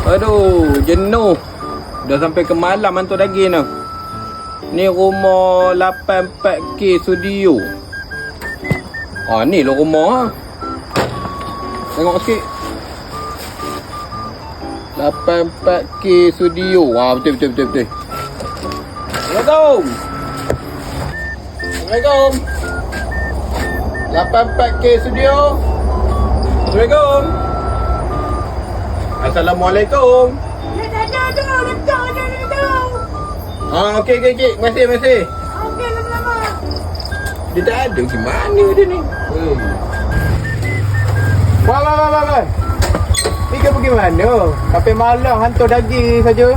Aduh, jenuh. Dah sampai ke malam hantar daging tu. Ni rumah 84K Studio. Ni lah rumah ha. Tengok sikit. 84K Studio. Betul. Assalamualaikum. Assalamualaikum. 84K Studio. Assalamualaikum. Assalamualaikum. Okey. Terima kasih. Okey, lama-lama. Dia tak ada gimana dia ni. Wah. Ni kau pergi mana? Sampai malam hantar daging saja.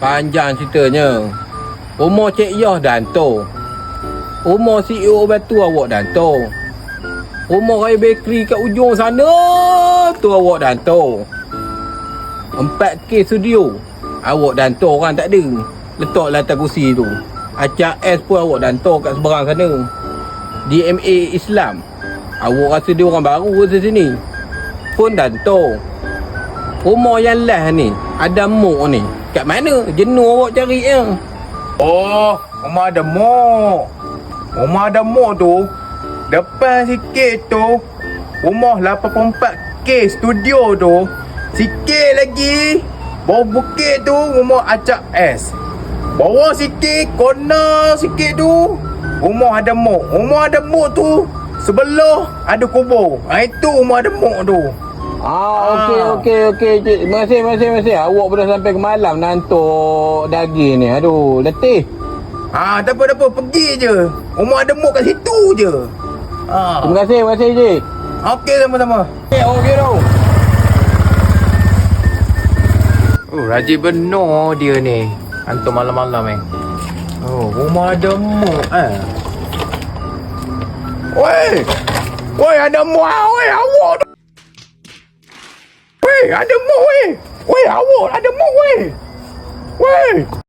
Panjang ceritanya. Rumah Cik Yah dah hantar. Rumah CEO Batu awak dah hantar. Rumah Raya Bakery kat ujung sana tu awak dah hantar. 4K Studio awak dah hantar, orang tak ada. Letaklah atas kursi tu. Acak S pun awak dah hantar kat seberang sana. DMA Islam awak rasa dia orang baru ke sini. Pun dah hantar. Rumah yang last ni ada mok ni. Kat mana? Jenuh awak cari ya. Oh, rumah ada mok. Rumah ada mok tu depan sikit tu rumah 84K Studio tu. Sikit lagi bawah bukit tu rumah Acak S. Bawah sikit, corner sikit tu rumah ada mok. Rumah ada mok tu sebelah ada kubur. Itu rumah ada mok tu. Okey cik. Terima kasih. Awak pun dah sampai ke malam nak hantar daging ni. Aduh, letih. Tak apa. Pergi je. Rumah ada mok kat situ je. Terima kasih cik. Okey, sama-sama. Okey tu. Oh, rajin benar dia ni. Hantar malam-malam Oh, rumah ada mok Woi, ada mok awak tu. Weh, ada mok weh. Weh, awak ada mok weh. Weh.